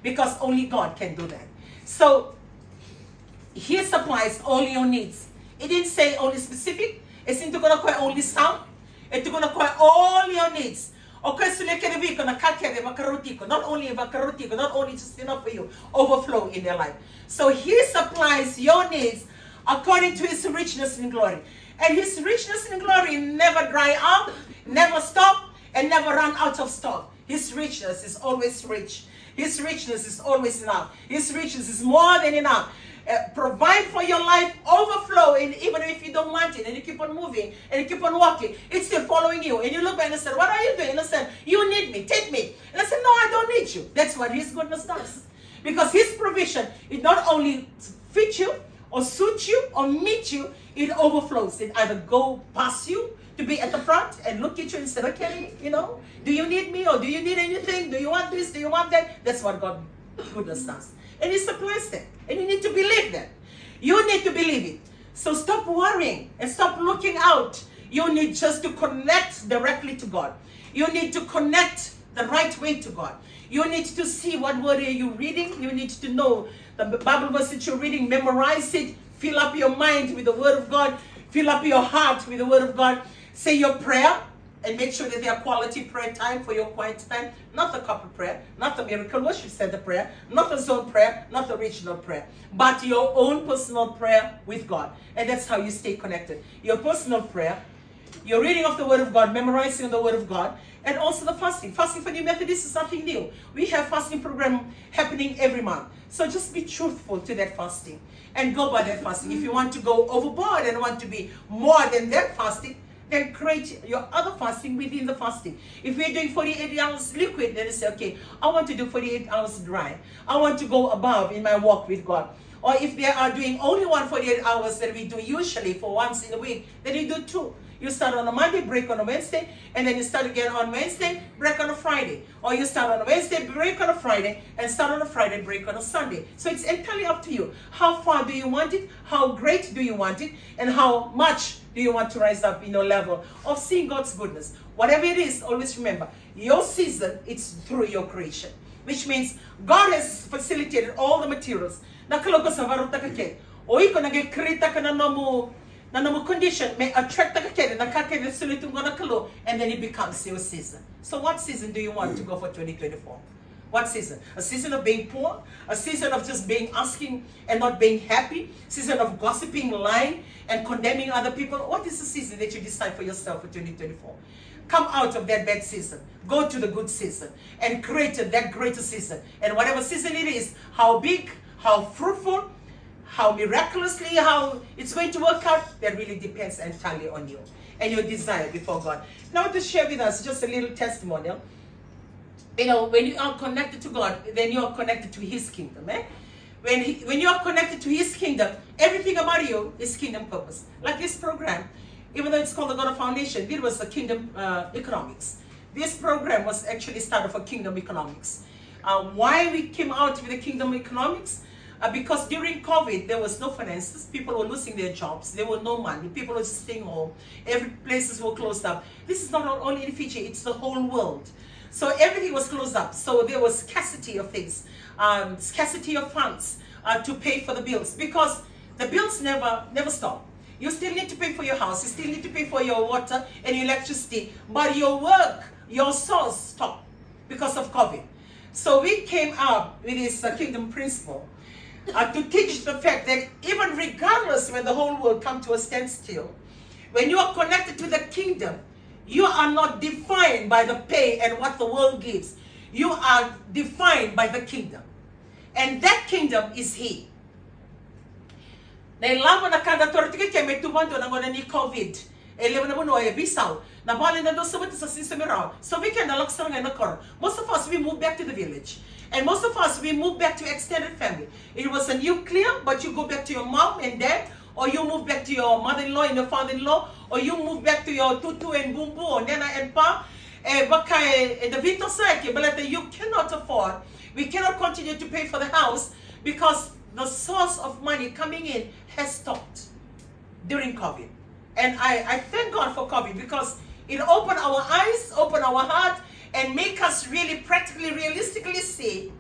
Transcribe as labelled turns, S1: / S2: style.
S1: because only God can do that. So He supplies all your needs. It didn't say only specific. It's not going to only some. It's going to all your needs. Okay, so not only not only just enough for you, overflow in your life. So He supplies your needs according to His richness in glory. And His richness in glory never dry up, never stop, and never run out of stock. His richness is always rich. His richness is always enough. His richness is more than enough. Provide for your life, overflow, and even if you don't want it, and you keep on moving, and you keep on walking, it's still following you. And you look back and say, what are you doing? And I said, you need me, take me. And I said, no, I don't need you. That's what His goodness does. Because His provision, it not only fit you, or suit you, or meet you, it overflows. It either go past you, to be at the front and look at you and say, okay, do you need me, or do you need anything? Do you want this? Do you want that? That's what God goodness does. And He supplies that. And you need to believe that. You need to believe it. So stop worrying and stop looking out. You need just to connect directly to God. You need to connect the right way to God. You need to see what word are you reading. You need to know the Bible verse that you're reading. Memorize it. Fill up your mind with the word of God. Fill up your heart with the word of God. Say your prayer and make sure that they are quality prayer time for your quiet time. Not the couple prayer, not the miracle worship center prayer, not the zone prayer, not the regional prayer, but your own personal prayer with God. And that's how you stay connected. Your personal prayer, your reading of the word of God, memorizing the word of God, and also the fasting. Fasting for New Methodists is something new. We have fasting program happening every month. So just be truthful to that fasting and go by that fasting. If you want to go overboard and want to be more than that fasting, then create your other fasting within the fasting. If we're doing 48 hours liquid, then you say, okay, I want to do 48 hours dry. I want to go above in my walk with God. Or if they are doing only 48 hours that we do usually for once in a week, then you do 2. You start on a Monday, break on a Wednesday, and then you start again on Wednesday, break on a Friday. Or you start on a Wednesday, break on a Friday, and start on a Friday, break on a Sunday. So it's entirely up to you. How far do you want it? How great do you want it? And how much do you want to rise up in your level of seeing God's goodness? Whatever it is, always remember, your season, it's through your creation. Which means God has facilitated all the materials. Nakaloko sa varuta kake. Oi ko nagkrita ka na mo condition may attract ka kake nakake sulitung nakalo, and then it becomes your season. So what season do you want to go for 2024? What season? A season of being poor? A season of just being asking and not being happy? Season of gossiping, lying, and condemning other people? What is the season that you decide for yourself for 2024? Come out of that bad season. Go to the good season and create that greater season. And whatever season it is, how big, how fruitful, how miraculously, how it's going to work out, that really depends entirely on you and your desire before God. Now to share with us just a little testimonial. When you are connected to God, then you are connected to His kingdom. When you are connected to His kingdom, everything about you is kingdom purpose. Like this program, even though it's called the God Foundation, it was the kingdom economics. This program was actually started for kingdom economics. Why we came out with the kingdom economics? Because during COVID, there was no finances. People were losing their jobs. There was no money. People were just staying home. Every places were closed up. This is not only in Fiji, it's the whole world. So everything was closed up. So there was scarcity of things, scarcity of funds to pay for the bills, because the bills never stop. You still need to pay for your house. You still need to pay for your water and electricity. But your work, your source stopped because of COVID. So we came up with this kingdom principle to teach the fact that even regardless when the whole world comes to a standstill, when you are connected to the kingdom, you are not defined by the pay and what the world gives. You are defined by the kingdom. And that kingdom is He. Na ilamo na kada tortike keme tumando na ngona ni COVID. Eleven na mono ay bisaw. Na bali na do sa system around. So we can alaksa nga na kor. Most of us we moved back to the village. And most of us we moved back to extended family. It was a nuclear, but you go back to your mom and dad, or you move back to your mother-in-law and your father-in-law, or you move back to your tutu and bumbu, or nana and pa. The Vito Saki, but you cannot afford. We cannot continue to pay for the house because the source of money coming in has stopped during COVID. And I thank God for COVID because it opened our eyes, opened our heart, and make us really practically, realistically see